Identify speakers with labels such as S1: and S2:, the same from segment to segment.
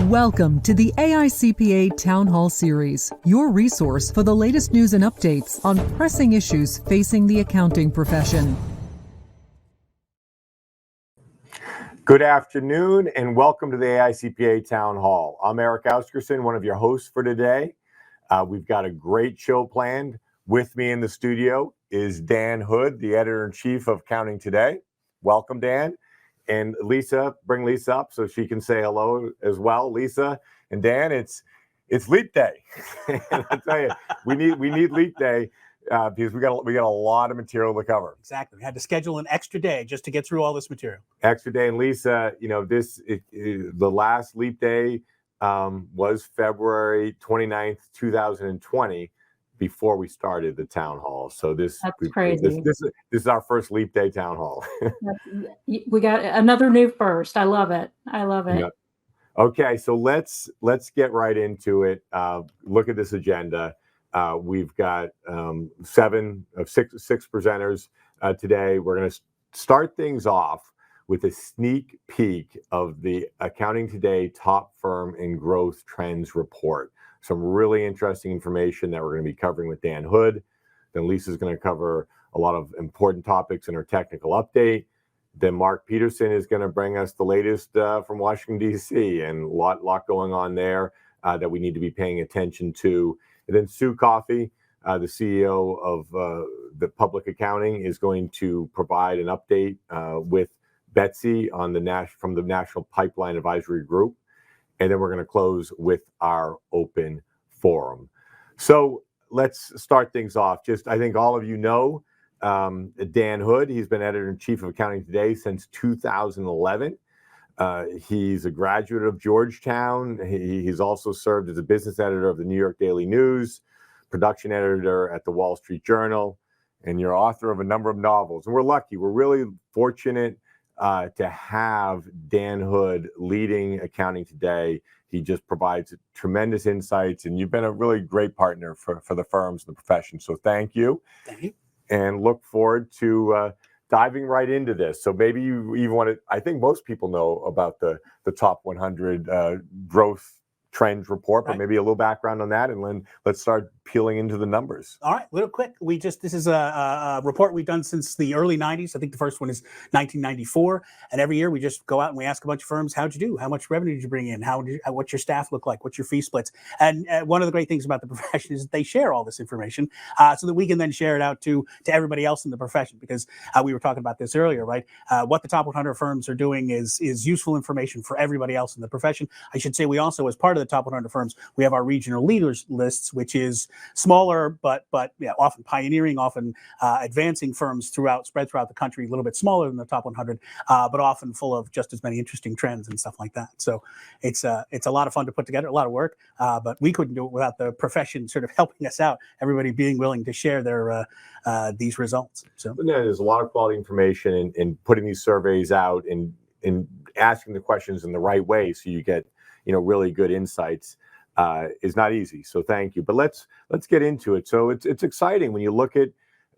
S1: Welcome to the AICPA Town Hall Series, your resource for the latest news and updates on pressing issues facing the accounting profession.
S2: Good afternoon and welcome to the AICPA Town Hall. I'm Eric Auskerson, one of your hosts for today. We've got a great show planned. With me in the studio is Dan Hood, the editor-in-chief of Accounting Today. Welcome, Dan. And Lisa, bring Lisa up so she can say hello as well. Lisa and Dan, it's Leap Day. And I tell you, we need Leap Day because we got a lot of material to cover.
S3: Exactly. We had to schedule an extra day just to get through all this material.
S2: Extra day. And Lisa, the last Leap Day was February 29th, 2020, before we started the town hall. So that's crazy. This is our first Leap Day town hall.
S4: We got another new first. I love it.
S2: Yeah. Okay, so let's get right into it. Look at this agenda. We've got six presenters today. We're going to start things off with a sneak peek of the Accounting Today Top Firm and Growth Trends Report. Some really interesting information that we're going to be covering with Dan Hood. Then Lisa's going to cover a lot of important topics in her technical update. Then Mark Peterson is going to bring us the latest from Washington, D.C. and a lot going on there that we need to be paying attention to. And then Sue Coffey, the CEO of the Public Accounting, is going to provide an update with Betsy on from the National Pipeline Advisory Group. And then we're going to close with our open forum. So let's start things off. I think all of you know Dan Hood. He's been editor-in-chief of Accounting Today since 2011. He's a graduate of Georgetown. He's also served as a business editor of the New York Daily News, production editor at the Wall Street Journal, and you're author of a number of novels. And we're lucky. We're really fortunate to have Dan Hood leading Accounting Today. He just provides tremendous insights, and you've been a really great partner for the firms and the profession. So thank you.
S3: Thank you.
S2: And look forward to diving right into this. So maybe you even want to, I think most people know about the top 100 growth trends report, but maybe a little background on that, and then let's start peeling into the numbers.
S3: All right, real quick. This is a report we've done since the early 90s. I think the first one is 1994. And every year we just go out and we ask a bunch of firms, how'd you do? How much revenue did you bring in? What's your staff look like? What's your fee splits? And one of the great things about the profession is that they share all this information so that we can then share it out to everybody else in the profession, because we were talking about this earlier, right? What the top 100 firms are doing is useful information for everybody else in the profession. I should say we also, as part of the top 100 firms, we have our regional leaders lists, which is smaller, but often pioneering, often advancing firms spread throughout the country, a little bit smaller than the top 100, but often full of just as many interesting trends and stuff like that. So it's a lot of fun to put together, a lot of work, but we couldn't do it without the profession sort of helping us out, everybody being willing to share their these results. So
S2: there's a lot of quality information in putting these surveys out and asking the questions in the right way so you get really good insights is not easy. So thank you. But let's get into it. So it's exciting when you look at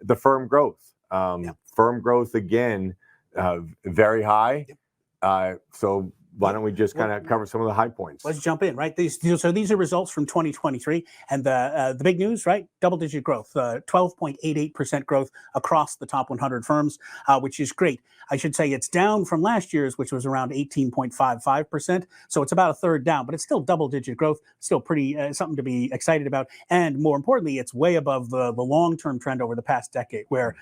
S2: the firm growth. Firm growth again, very high. So why don't we just kind of cover some of the high points?
S3: Let's jump in, right? These are results from 2023, and the big news, right? Double-digit growth, 12.88% growth across the top 100 firms, which is great. I should say it's down from last year's, which was around 18.55%. So it's about a third down, but it's still double-digit growth. Still pretty something to be excited about, and more importantly, it's way above the long-term trend over the past decade, where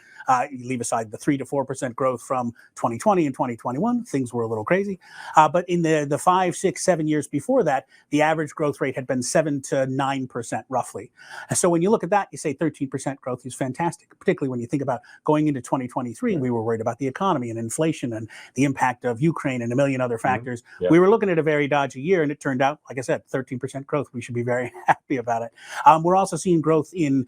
S3: you leave aside the 3 to 4% growth from 2020 and 2021. Things were a little crazy, but in the 5, 6, 7 years before that, the average growth rate had been 7 to 9% roughly. So when you look at that, you say 13% growth is fantastic, particularly when you think about going into 2023. We were worried about the economy and inflation and the impact of Ukraine and a million other factors. We were looking at a very dodgy year, and it turned out, like I said, 13% growth. We should be very happy about it. We're also seeing growth in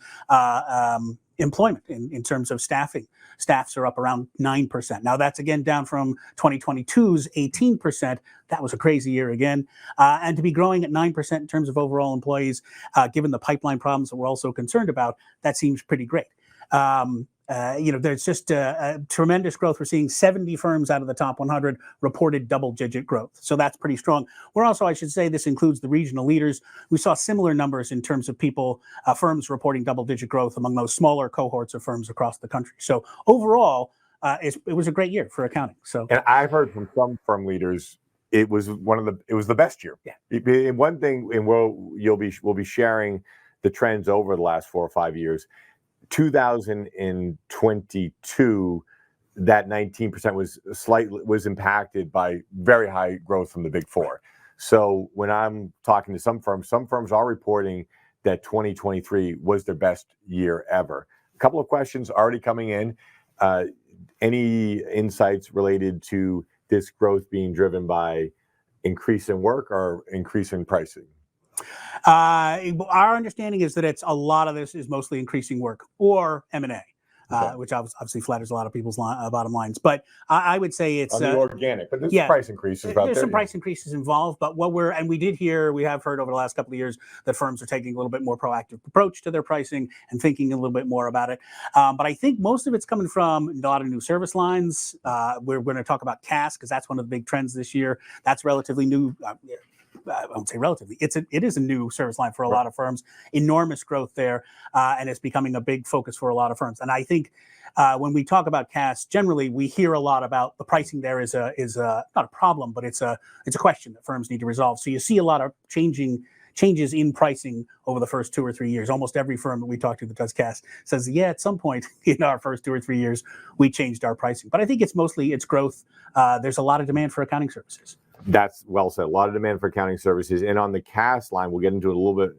S3: employment in terms of staffing. Staffs are up around 9%. Now that's again down from 2022's 18%. That was a crazy year again. And to be growing at 9% in terms of overall employees, given the pipeline problems that we're also concerned about, that seems pretty great. there's just a tremendous growth. We're seeing 70 firms out of the top 100 reported double-digit growth. So that's pretty strong. We're also, I should say, this includes the regional leaders. We saw similar numbers in terms of firms reporting double-digit growth among those smaller cohorts of firms across the country. So overall, it was a great year for accounting. So,
S2: and I've heard from some firm leaders it was the best year.
S3: Yeah.
S2: And one thing, and we'll be sharing the trends over the last 4 or 5 years. 2022, that 19% was impacted by very high growth from the Big Four. So when I'm talking to some firms are reporting that 2023 was their best year ever. A couple of questions already coming in. Any insights related to this growth being driven by increase in work or increase in pricing?
S3: Our understanding is that a lot of this is mostly increasing work or M&A, which obviously flatters a lot of people's bottom lines. But I would say it's
S2: on the organic, but there's price increases.
S3: There's some price increases involved, but we have heard over the last couple of years that firms are taking a little bit more proactive approach to their pricing and thinking a little bit more about it. But I think most of it's coming from a lot of new service lines. We're going to talk about CAS because that's one of the big trends this year. That's relatively new. I won't say relatively. It is a new service line for a lot of firms. Enormous growth there, and it's becoming a big focus for a lot of firms. And I think when we talk about CAS, generally we hear a lot about the pricing there is not a problem, but it's a question that firms need to resolve. So you see a lot of changes in pricing over the first 2 or 3 years. Almost every firm that we talk to that does CAS says, at some point in our first 2 or 3 years, we changed our pricing. But I think it's mostly growth. There's a lot of demand for accounting services.
S2: That's well said. A lot of demand for accounting services. And on the CAS line, we'll get into it a little bit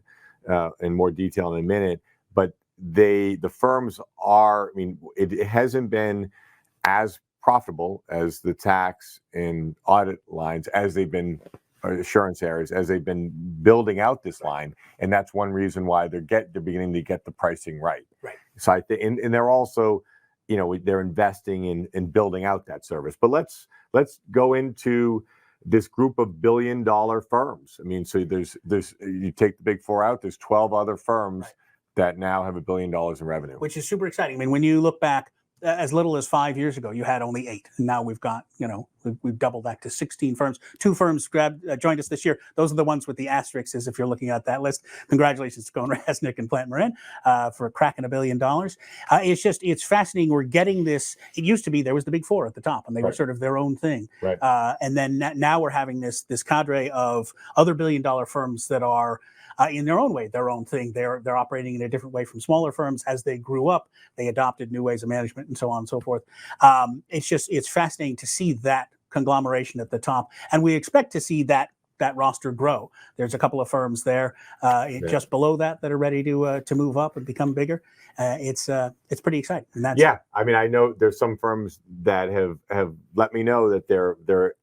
S2: in more detail in a minute, but the firms it hasn't been as profitable as the tax and audit lines as they've been, assurance areas, as they've been building out this line. And that's one reason why they're beginning to get the pricing right.
S3: Right.
S2: So and they're also, they're investing in building out that service. But let's go into this group of billion-dollar firms. So there's you take the Big Four out, there's 12 other firms that now have $1 billion in revenue,
S3: which is super exciting. When you look back, as little as 5 years ago, you had only 8, and now we've got we've doubled that to 16 firms. 2 firms joined us this year. Those are the ones with the asterisks, if you're looking at that list. Congratulations to CohnReznick and Plante Moran for cracking $1 billion. It's fascinating. We're getting this. It used to be there was the Big Four at the top, and they were sort of their own thing.
S2: Right.
S3: And then now we're having this cadre of other $1 billion firms that are, in their own way, their own thing. They're operating in a different way from smaller firms. As they grew up, they adopted new ways of management and so on and so forth. It's fascinating to see that conglomeration at the top, and we expect to see that roster grow. There's a couple of firms there just below that are ready to move up and become bigger. It's pretty exciting. And that's
S2: I know there's some firms that have let me know that they're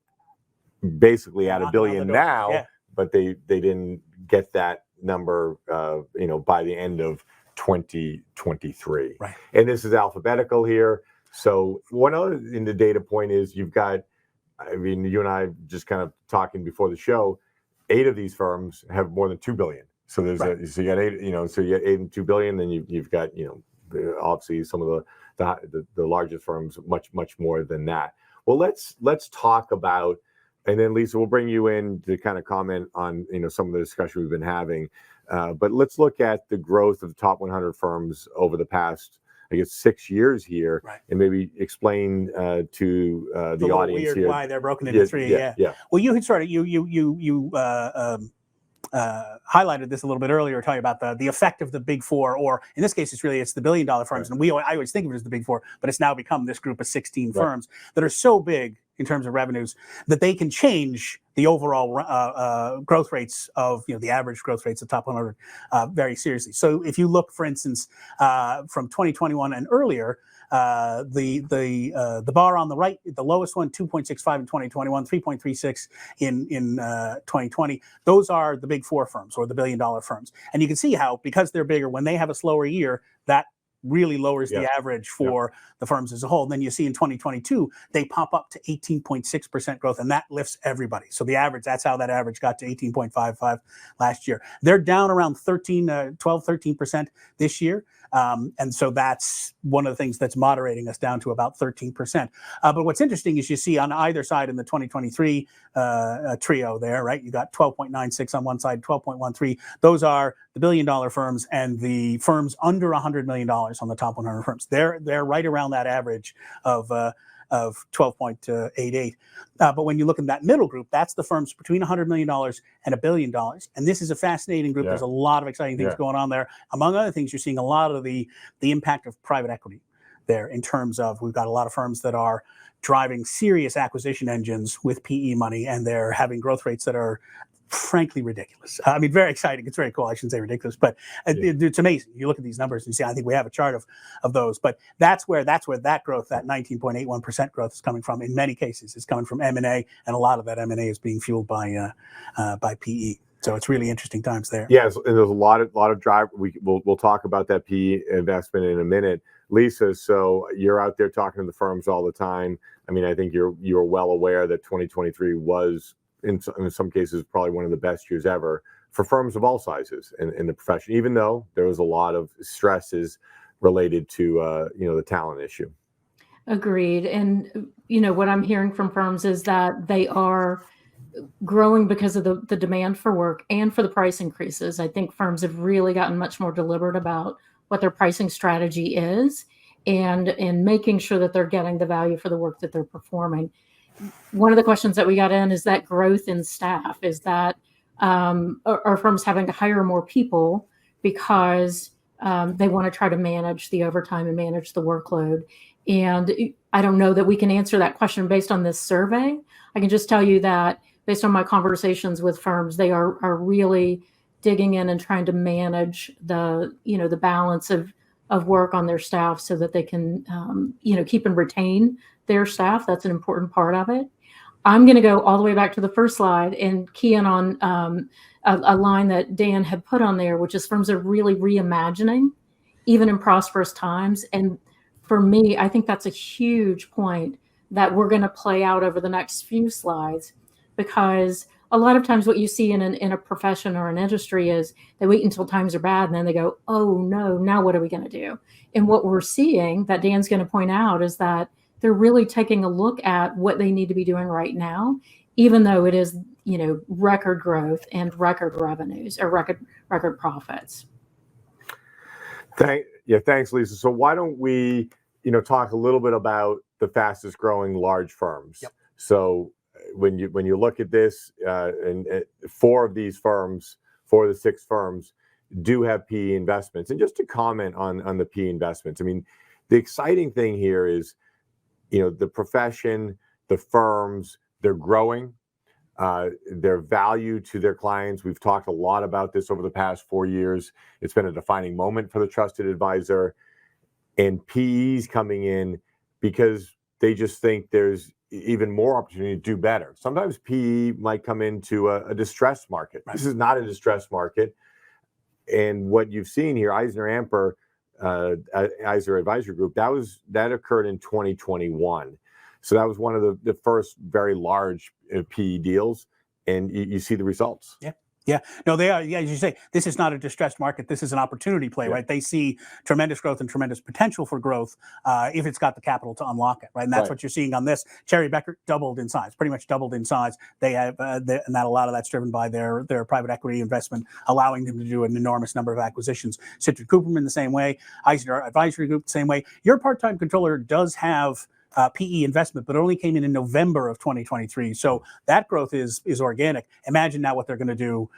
S2: basically at $1 billion now, but they didn't get that number by the end of 2023.
S3: Right.
S2: And this is alphabetical here. So one other in the data point is you've got, you and I just kind of talking before the show, 8 of these firms have more than $2 billion. So there's so you got 8, so you got 8 and $2 billion, then you've got, obviously some of the largest firms much more than that. Well, let's talk about, and then Lisa, we'll bring you in to kind of comment on some of the discussion we've been having. But let's look at the growth of the top 100 firms over the past, 6 years here, and maybe explain to the audience here
S3: why they're broken into 3. Yeah. Well, you had sort of you highlighted this a little bit earlier, talking about the effect of the Big Four, or in this case, it's the $1 billion firms, and I always think of it as the Big Four, but it's now become this group of 16 firms that are so big in terms of revenues that they can change the overall growth rates of the average growth rates of top 100 very seriously. So if you look, for instance, from 2021 and earlier, the bar on the right, the lowest one, 2.65 in 2021, 3.36 in 2020. Those are the Big Four firms, or the $1 billion firms, and you can see how, because they're bigger, when they have a slower year, that really lowers
S2: Yeah.
S3: the average for the firms as a whole. And then you see in 2022, they pop up to 18.6% growth, and that lifts everybody. So the average, that's how that average got to 18.55 last year. They're down around 13% this year. And so that's one of the things that's moderating us down to about 13%. But what's interesting is you see on either side in the 2023 trio there, right? You got 12.96 on one side, 12.13. Those are the billion-dollar firms and the firms under $100 million on the top 100 firms. They're right around that average of 12.88. But when you look in that middle group, that's the firms between $100 million and $1 billion. And this is a fascinating group.
S2: Yeah.
S3: There's a lot of exciting things going on there. Among other things, you're seeing a lot of the impact of private equity there in terms of we've got a lot of firms that are driving serious acquisition engines with PE money, and they're having growth rates that are frankly ridiculous. I mean, very exciting. It's very cool. I shouldn't say ridiculous, but it's amazing. You look at these numbers and you see, I think we have a chart of those, but that's where that growth, that 19.81% growth is coming from. In many cases, it's coming from M&A, and a lot of that M&A is being fueled by PE. So it's really interesting times there.
S2: Yes, and there's a lot of drive. We'll talk about that PE investment in a minute. Lisa, so you're out there talking to the firms all the time. I mean, I think you're well aware that 2023 was in some cases probably one of the best years ever for firms of all sizes in the profession, even though there was a lot of stresses related to the talent issue.
S4: Agreed. And, what I'm hearing from firms is that they are growing because of the demand for work and for the price increases. I think firms have really gotten much more deliberate about what their pricing strategy is and making sure that they're getting the value for the work that they're performing. One of the questions that we got in is that growth in staff. Is that are firms having to hire more people because they want to try to manage the overtime and manage the workload? And I don't know that we can answer that question based on this survey. I can just tell you that based on my conversations with firms, they are really digging in and trying to manage the balance of work on their staff so that they can keep and retain their staff. That's an important part of it. I'm going to go all the way back to the first slide and key in on a line that Dan had put on there, which is firms are really reimagining, even in prosperous times. And for me, I think that's a huge point that we're going to play out over the next few slides, because a lot of times what you see in a profession or an industry is they wait until times are bad and then they go, oh no, now what are we going to do? And what we're seeing that Dan's going to point out is that they're really taking a look at what they need to be doing right now, even though it is, record growth and record revenues or record profits.
S2: Thanks, Lisa. So why don't we, talk a little bit about the fastest growing large firms?
S3: Yep.
S2: So when you look at this, and 4 of these firms, 4 of the 6 firms do have PE investments. And just to comment on the PE investments, I mean, the exciting thing here is, the profession, the firms, they're growing. Their value to their clients. We've talked a lot about this over the past 4 years. It's been a defining moment for the trusted advisor, and PE's coming in because they just think there's even more opportunity to do better. Sometimes PE might come into a distressed market. This is not a distressed market. And what you've seen here, EisnerAmper, Eisner Advisory Group, that occurred in 2021. So that was one of the first very large PE deals, and you see the results.
S3: Yeah, no, they are. Yeah, as you say, this is not a distressed market. This is an opportunity play, right? They see tremendous growth and tremendous potential for growth if it's got the capital to unlock it, right? And that's what you're seeing on this. Cherry Bekaert doubled in size, pretty much doubled in size. They have, and that a lot of that's driven by their private equity investment, allowing them to do an enormous number of acquisitions. Citrus Cooperman the same way, Eisner Advisory Group the same way. Your part-time controller does have PE investment, but it only came in November of 2023. So that growth is organic. Imagine now what they're going to do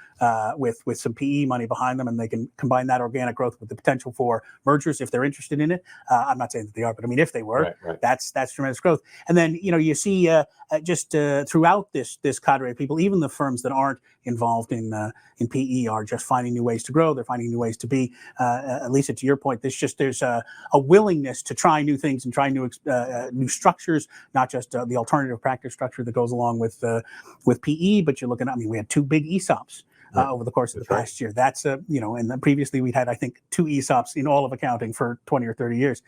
S3: with some PE money behind them, and they can combine that organic growth with the potential for mergers if they're interested in it. I'm not saying that they are, but I mean, if they were, that's tremendous growth. And then you see just throughout this cadre of people, even the firms that aren't involved in PE are just finding new ways to grow. They're finding new ways to be. Lisa, to your point, there's a willingness to try new things and try new structures, not just the alternative practice structure that goes along with PE, but you're looking at, we had 2 big ESOPs
S2: Right.
S3: over the course of the
S2: That's right.
S3: past year. That's and then previously we'd had, I think, 2 ESOPs in all of accounting for 20 or 30 years.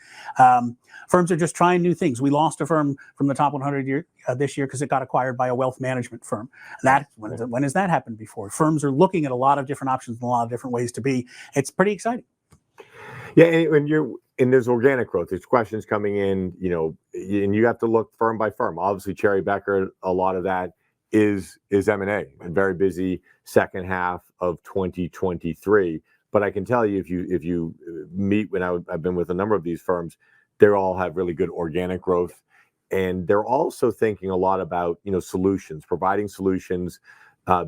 S3: Firms are just trying new things. We lost a firm from the top 100 this year because it got acquired by a wealth management firm. When has that happened before? Firms are looking at a lot of different options and a lot of different ways to be. It's pretty exciting.
S2: Yeah, and there's organic growth. There's questions coming in, and you have to look firm by firm. Obviously, Cherry Bekaert, a lot of that is M&A, and very busy second half of 2023. But I can tell you, if you meet I've been with a number of these firms, they all have really good organic growth, and they're also thinking a lot about solutions, providing solutions,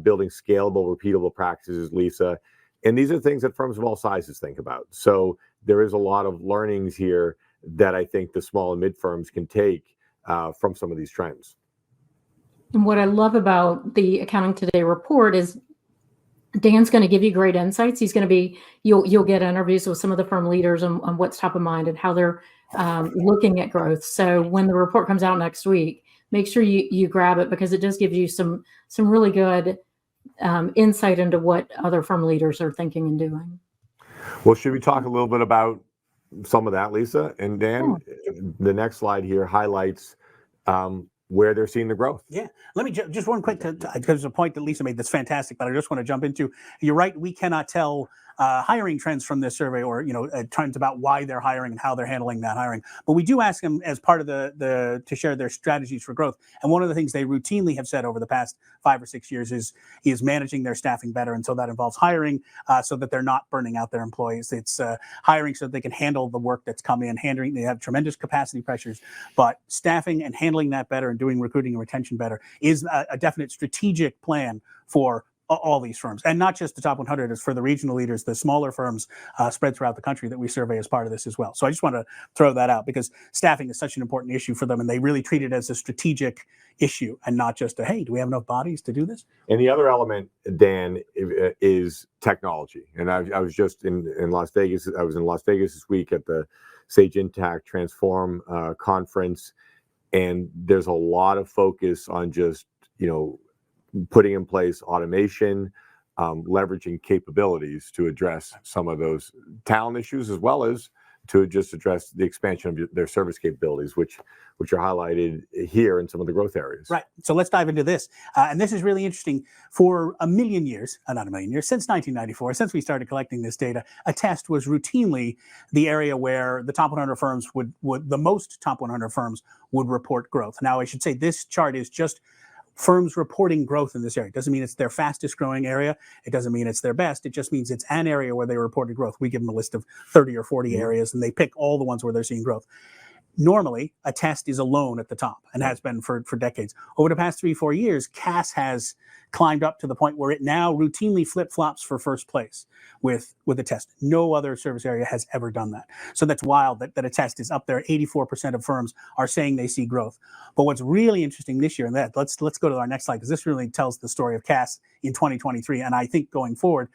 S2: building scalable, repeatable practices, Lisa. And these are things that firms of all sizes think about. So there is a lot of learnings here that I think the small and mid firms can take from some of these trends.
S4: And what I love about the Accounting Today report is Dan's going to give you great insights. He's going to be, you'll get interviews with some of the firm leaders on what's top of mind and how they're looking at growth. So when the report comes out next week, make sure you grab it, because it does give you some really good insight into what other firm leaders are thinking and doing.
S2: Well, should we talk a little bit about some of that, Lisa? And Dan, the next slide here highlights where they're seeing the growth.
S3: Yeah. Let me just one quick, because there's a point that Lisa made that's fantastic, but I just want to jump into. You're right. We cannot tell hiring trends from this survey, or trends about why they're hiring and how they're handling that hiring. But we do ask them as part of to share their strategies for growth. And one of the things they routinely have said over the past 5 or 6 years is managing their staffing better. And so that involves hiring so that they're not burning out their employees. It's hiring so that they can handle the work that's come in. They have tremendous capacity pressures, but staffing and handling that better and doing recruiting and retention better is a definite strategic plan for all these firms, and not just the top 100. It's for the regional leaders, the smaller firms spread throughout the country that we survey as part of this as well. So I just want to throw that out, because staffing is such an important issue for them, and they really treat it as a strategic issue and not just hey, do we have enough bodies to do this?
S2: And the other element, Dan, is technology. And I was just in Las Vegas. I was in Las Vegas this week at the Sage Intacct Transform conference, and there's a lot of focus on just putting in place automation, leveraging capabilities to address some of those talent issues, as well as to just address the expansion of their service capabilities, which are highlighted here in some of the growth areas.
S3: Right. So let's dive into this. And this is really interesting. For a million years, not a million years, since 1994, since we started collecting this data, attest was routinely the area where the top 100 firms the most top 100 firms would report growth. Now, I should say this chart is just firms reporting growth in this area. It doesn't mean it's their fastest growing area. It doesn't mean it's their best. It just means it's an area where they reported growth. We give them a list of 30 or 40 areas, and they pick all the ones where they're seeing growth. Normally, Attest is alone at the top and has been for decades. Over the past 3-4 years, Cass has climbed up to the point where it now routinely flip-flops for first place with Attest. No other service area has ever done that. So that's wild that Attest is up there. 84% of firms are saying they see growth. But what's really interesting this year, and let's go to our next slide, because this really tells the story of Cass in 2023. And I think going forward,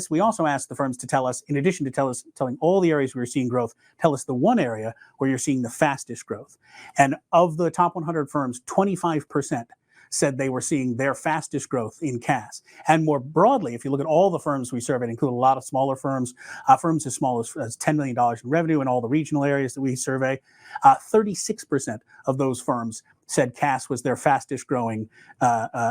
S3: we also asked the firms to tell us, in addition to telling all the areas we were seeing growth, tell us the one area where you're seeing the fastest growth. And of the top 100 firms, 25% said they were seeing their fastest growth in Cass. And more broadly, if you look at all the firms we surveyed, include a lot of smaller firms, firms as small as $10 million in revenue in all the regional areas that we survey, 36% of those firms said Cass was their fastest growing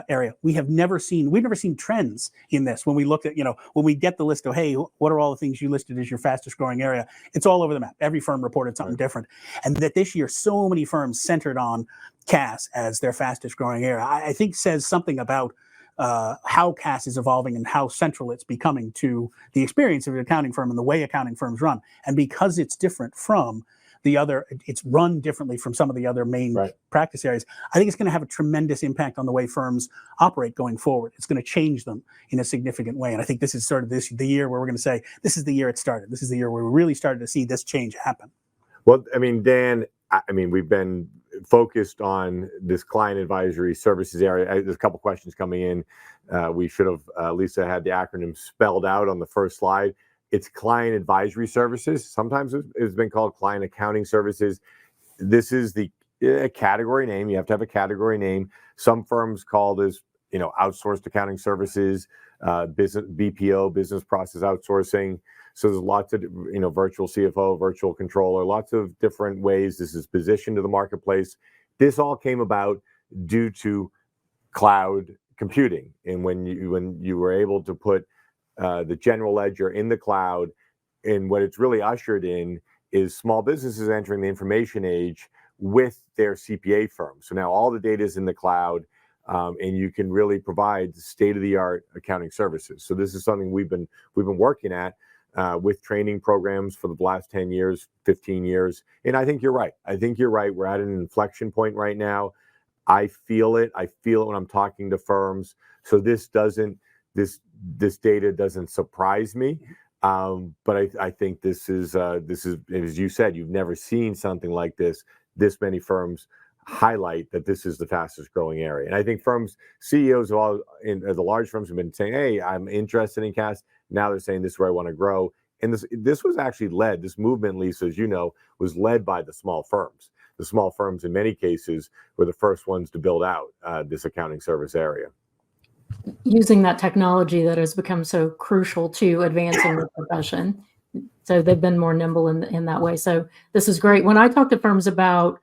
S3: area. We've never seen trends in this. When we looked at, when we get the list of, hey, what are all the things you listed as your fastest growing area? It's all over the map. Every firm reported something different. And that this year, so many firms centered on Cass as their fastest growing area, I think says something about how Cass is evolving and how central it's becoming to the experience of an accounting firm and the way accounting firms run. And because it's different from it's run differently from some of the other main practice areas, I think it's going to have a tremendous impact on the way firms operate going forward. It's going to change them in a significant way. And I think this is sort of the year where we're going to say, this is the year it started. This is the year where we really started to see this change happen.
S2: Well, Dan, we've been focused on this client advisory services area. There's a couple questions coming in. We should have, Lisa had the acronym spelled out on the first slide. It's client advisory services. Sometimes it's been called client accounting services. This is the category name. You have to have a category name. Some firms call this, outsourced accounting services. business BPO, business process outsourcing. So there's lots of, virtual CFO, virtual controller, lots of different ways this is positioned to the marketplace. This all came about due to cloud computing, and when you were able to put the general ledger in the cloud, and what it's really ushered in is small businesses entering the information age with their CPA firm. So now all the data is in the cloud, and you can really provide state-of-the-art accounting services. So this is something we've been working at with training programs for the last 10 years, 15 years. And I think you're right. We're at an inflection point right now. I feel it when I'm talking to firms. So this data doesn't surprise me. But I think this is, as you said, you've never seen something like this. This many firms highlight that this is the fastest growing area. And I think CEOs of the large firms have been saying, hey, I'm interested in CAS. Now they're saying this is where I want to grow. And this was actually this movement, Lisa, as you know, was led by the small firms. The small firms, in many cases, were the first ones to build out this accounting service area.
S4: Using that technology that has become so crucial to advancing the profession. So they've been more nimble in that way. So this is great. When I talk to firms about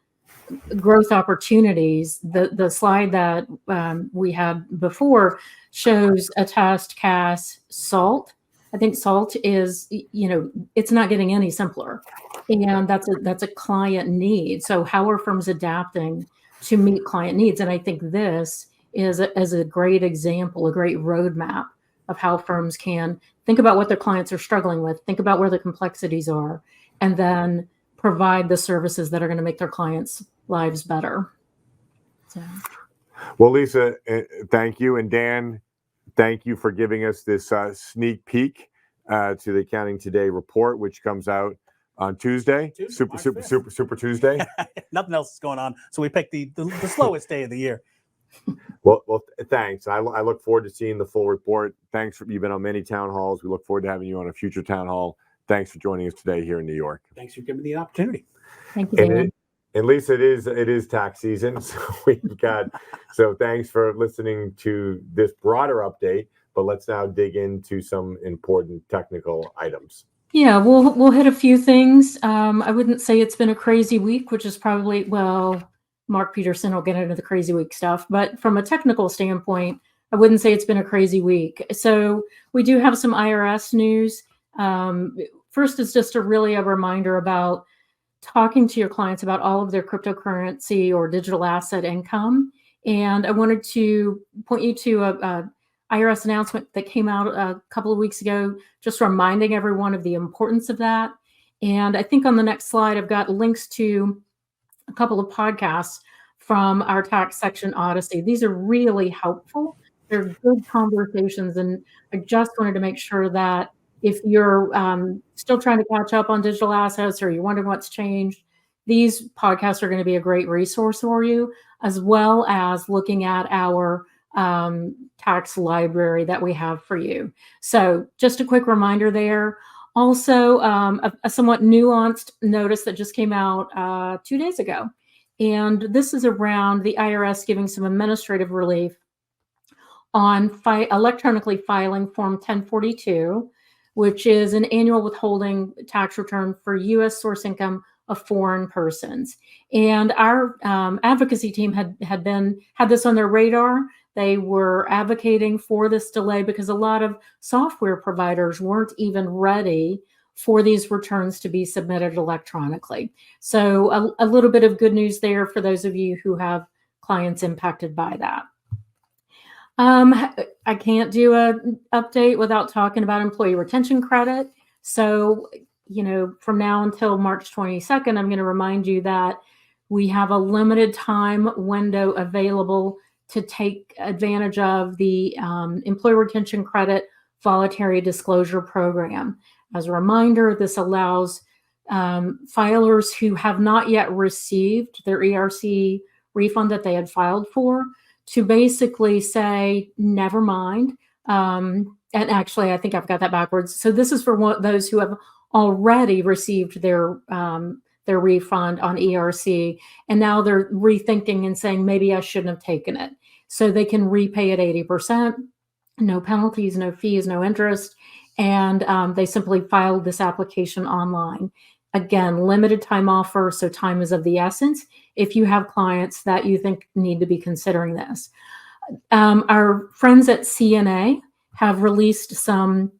S4: growth opportunities, the slide that we had before shows Attest, CAS, SALT. I think SALT is, it's not getting any simpler. And that's a client need. So how are firms adapting to meet client needs? And I think this is a great example, a great roadmap of how firms can think about what their clients are struggling with, think about where the complexities are, and then provide the services that are going to make their clients' lives better. So.
S2: Well, Lisa, thank you. And Dan, thank you for giving us this sneak peek to the Accounting Today report, which comes out on Tuesday. Super Tuesday.
S3: Nothing else is going on. So we picked the slowest day of the year.
S2: Well, thanks. I look forward to seeing the full report. You've been on many town halls. We look forward to having you on a future town hall. Thanks for joining us today here in New York.
S3: Thanks for giving me the opportunity.
S4: Thank you, Dan.
S2: And Lisa, it is tax season, so thanks for listening to this broader update. But let's now dig into some important technical items.
S4: Yeah, we'll hit a few things. I wouldn't say it's been a crazy week, which is probably, Mark Peterson will get into the crazy week stuff. But from a technical standpoint, I wouldn't say it's been a crazy week. So we do have some IRS news. First is just a reminder about talking to your clients about all of their cryptocurrency or digital asset income. And I wanted to point you to a IRS announcement that came out a couple of weeks ago, just reminding everyone of the importance of that. And I think on the next slide, I've got links to a couple of podcasts from our tax section Odyssey. These are really helpful. They're good conversations. And I just wanted to make sure that if you're still trying to catch up on digital assets or you're wondering what's changed, these podcasts are going to be a great resource for you, as well as looking at our tax library that we have for you. So just a quick reminder there. Also, a somewhat nuanced notice that just came out 2 days ago. And this is around the IRS giving some administrative relief on electronically filing Form 1042, which is an annual withholding tax return for U.S. source income of foreign persons. And our advocacy team had this on their radar. They were advocating for this delay because a lot of software providers weren't even ready for these returns to be submitted electronically. So a little bit of good news there for those of you who have clients impacted by that. I can't do an update without talking about employee retention credit. So, from now until March 22nd, I'm going to remind you that we have a limited time window available to take advantage of the employee retention credit voluntary disclosure program. As a reminder, this allows filers who have not yet received their ERC refund that they had filed for to basically say, never mind. And actually, I think I've got that backwards. So this is for those who have already received their refund on ERC, and now they're rethinking and saying, maybe I shouldn't have taken it. So they can repay at 80%. no penalties, no fees, no interest. And they simply filed this application online. Again, limited time offer, so time is of the essence if you have clients that you think need to be considering this. Our friends at CNA have released some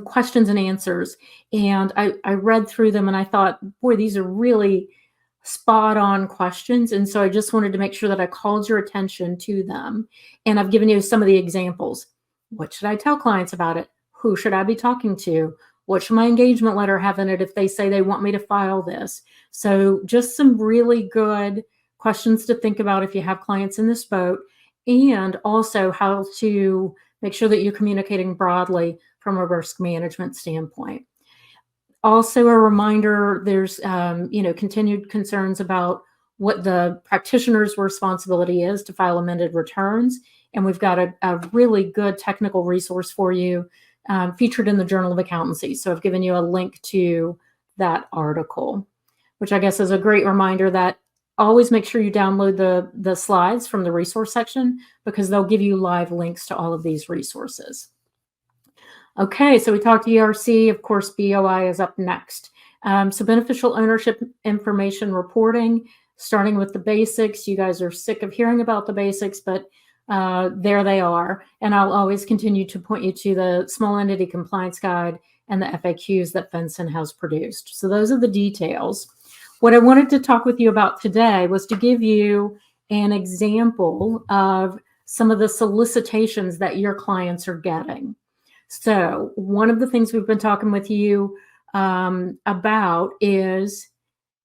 S4: questions and answers, and I read through them and I thought, boy, these are really spot on questions. And so I just wanted to make sure that I called your attention to them. And I've given you some of the examples. What should I tell clients about it? Who should I be talking to? What should my engagement letter have in it if they say they want me to file this? So just some really good questions to think about if you have clients in this boat, and also how to make sure that you're communicating broadly from a risk management standpoint. Also, a reminder, there's continued concerns about what the practitioner's responsibility is to file amended returns. And we've got a really good technical resource for you featured in the Journal of Accountancy. So I've given you a link to that article, which I guess is a great reminder that always make sure you download the slides from the resource section, because they'll give you live links to all of these resources. Okay, so we talked ERC. Of course, BOI is up next. So beneficial ownership information reporting, starting with the basics. You guys are sick of hearing about the basics, but there they are. And I'll always continue to point you to the Small Entity Compliance Guide and the FAQs that FinCEN has produced. So those are the details. What I wanted to talk with you about today was to give you an example of some of the solicitations that your clients are getting. So one of the things we've been talking with you about is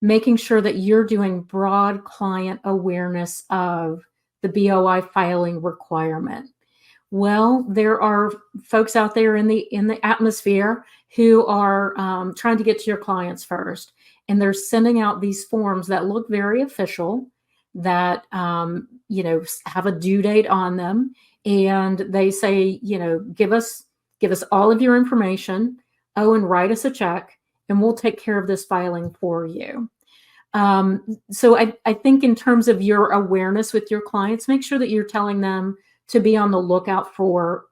S4: making sure that you're doing broad client awareness of the BOI filing requirement. Well, there are folks out there in the atmosphere who are trying to get to your clients first, and they're sending out these forms that look very official, that have a due date on them, and they say, give us all of your information, and write us a check, and we'll take care of this filing for you. So I think in terms of your awareness with your clients, make sure that you're telling them to be on the lookout for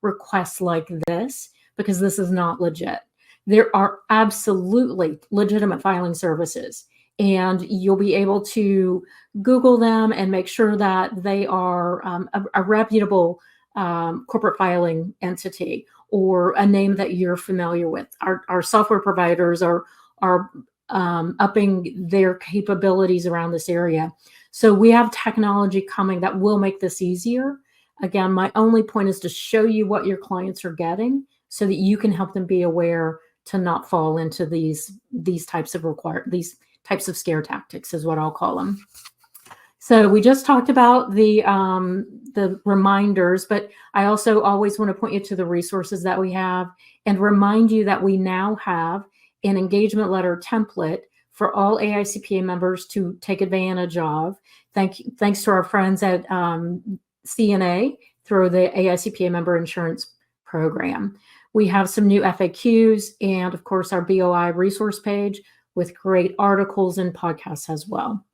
S4: requests like this, because this is not legit. There are absolutely legitimate filing services, and you'll be able to Google them and make sure that they are a reputable corporate filing entity, or a name that you're familiar with. Our software providers are upping their capabilities around this area. So we have technology coming that will make this easier. Again, my only point is to show you what your clients are getting so that you can help them be aware to not fall into these types of scare tactics, is what I'll call them. So we just talked about the reminders, but I also always want to point you to the resources that we have and remind you that we now have an engagement letter template for all AICPA members to take advantage of. Thanks to our friends at CNA through the AICPA member insurance program. We have some new FAQs and, of course, our BOI resource page with great articles and podcasts as well.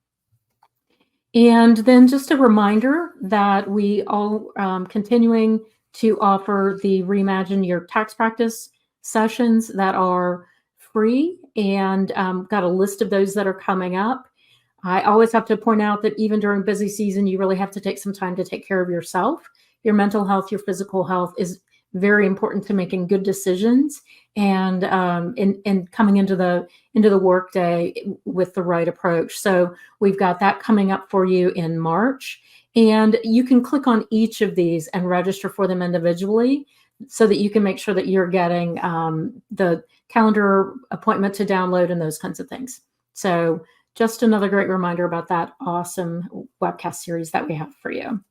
S4: And then just a reminder that we all continuing to offer the Reimagine Your Tax Practice sessions that are free, and got a list of those that are coming up. I always have to point out that even during busy season, you really have to take some time to take care of yourself. Your mental health, your physical health is very important to making good decisions and coming into the workday with the right approach. So we've got that coming up for you in March, and you can click on each of these and register for them individually so that you can make sure that you're getting the calendar appointment to download and those kinds of things. So just another great reminder about that awesome webcast series that we have for you.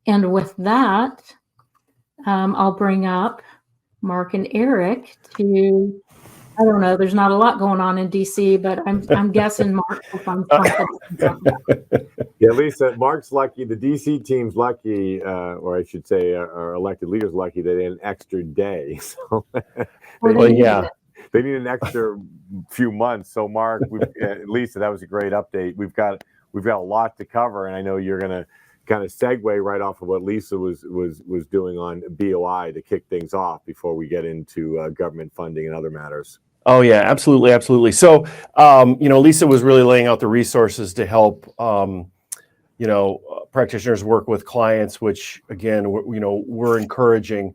S4: And with that, I'll bring up Mark and Eric to, I don't know, there's not a lot going on in DC, but I'm guessing Mark will find something.
S2: Yeah, Lisa, Mark's lucky. The DC team's lucky, or I should say our elected leaders lucky that they had an extra day. So they need an extra few months. So Mark, Lisa, that was a great update. We've got a lot to cover, and I know you're gonna kind of segue right off of what Lisa was doing on BOI to kick things off before we get into government funding and other matters.
S5: Oh yeah, absolutely, absolutely. So, Lisa was really laying out the resources to help, practitioners work with clients, which again, we're encouraging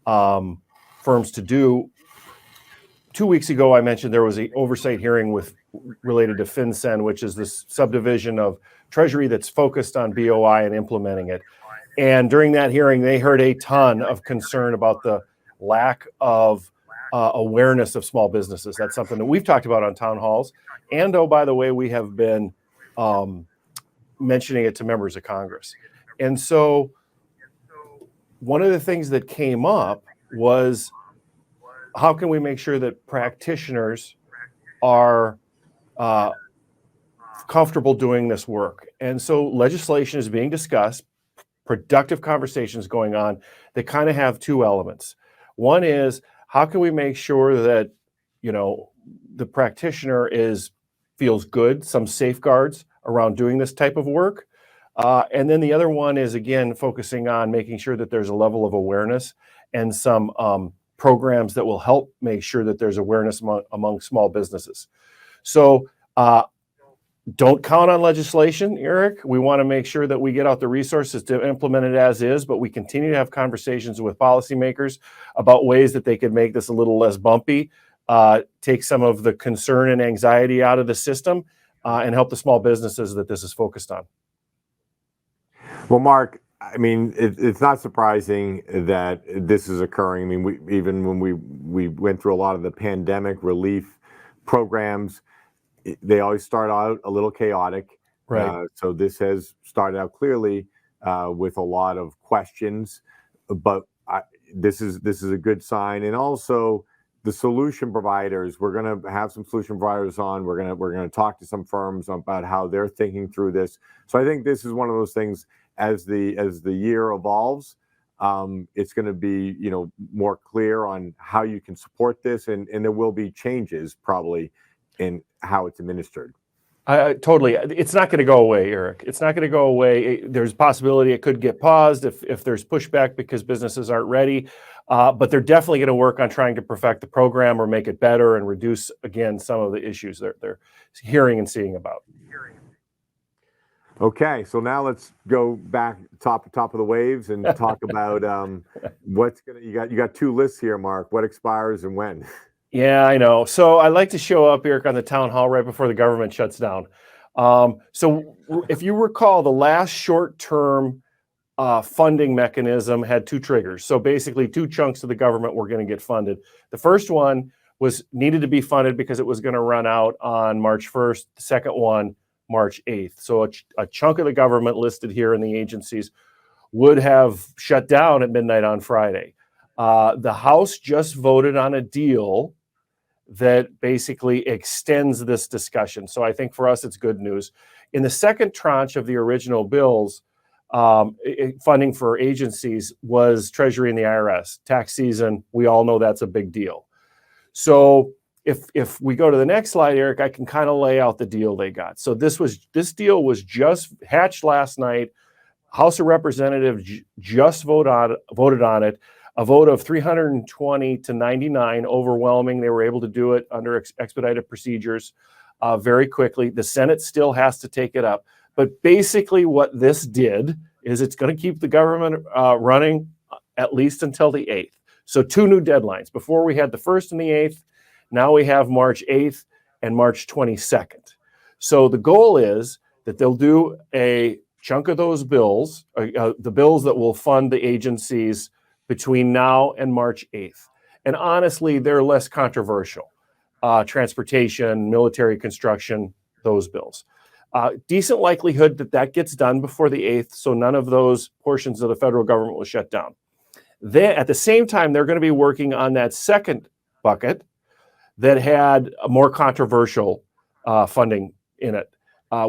S5: firms to do. 2 weeks ago, I mentioned there was an oversight hearing related to FinCEN, which is this subdivision of Treasury that's focused on BOI and implementing it. And during that hearing, they heard a ton of concern about the lack of awareness of small businesses. That's something that we've talked about on town halls. And by the way, we have been mentioning it to members of Congress. And so one of the things that came up was, how can we make sure that practitioners are comfortable doing this work? And so legislation is being discussed, productive conversations going on that kind of have two elements. One is, how can we make sure that, the practitioner feels good, some safeguards around doing this type of work? And then the other one is, again, focusing on making sure that there's a level of awareness and some programs that will help make sure that there's awareness among small businesses. So don't count on legislation, Eric. We want to make sure that we get out the resources to implement it as is, but we continue to have conversations with policymakers about ways that they could make this a little less bumpy, take some of the concern and anxiety out of the system, and help the small businesses that this is focused on.
S2: Well, Mark, I mean, it's not surprising that this is occurring. I mean, even when we went through a lot of the pandemic relief programs, they always start out a little chaotic.
S5: Right.
S2: So this has started out clearly with a lot of questions, but this is a good sign. And also the solution providers, we're going to have some solution providers on. We're going to talk to some firms about how they're thinking through this. So I think this is one of those things, as the year evolves, it's going to be more clear on how you can support this, and there will be changes probably in how it's administered.
S5: Totally. It's not going to go away, Eric. It's not going to go away. There's a possibility it could get paused if there's pushback because businesses aren't ready. But they're definitely going to work on trying to perfect the program or make it better and reduce, again, some of the issues they're hearing and seeing about.
S2: Okay, so now let's go back top of the waves and talk about you got two lists here, Mark. What expires and when?
S5: Yeah, I know. So I like to show up, Eric, on the town hall right before the government shuts down. So if you recall, the last short-term funding mechanism had two triggers. So basically, two chunks of the government were going to get funded. The first one needed to be funded because it was going to run out on March 1st. The second one, March 8th. So a chunk of the government listed here in the agencies would have shut down at midnight on Friday. The House just voted on a deal that basically extends this discussion. So I think for us, it's good news. In the second tranche of the original bills, funding for agencies was Treasury and the IRS. Tax season, we all know that's a big deal. So if we go to the next slide, Eric, I can kind of lay out the deal they got. So this deal was just hatched last night. House of Representatives just voted on it. A vote of 320 to 99, overwhelming. They were able to do it under expedited procedures very quickly. The Senate still has to take it up. But basically what this did is it's going to keep the government running at least until the 8th. So two new deadlines. Before we had the 1st and the 8th. Now we have March 8th and March 22nd. So the goal is that they'll do a chunk of those bills, the bills that will fund the agencies between now and March 8th. And honestly, they're less controversial. Transportation, military construction, those bills. Decent likelihood that gets done before the 8th, so none of those portions of the federal government will shut down. Then, at the same time, they're going to be working on that second bucket that had a more controversial funding in it,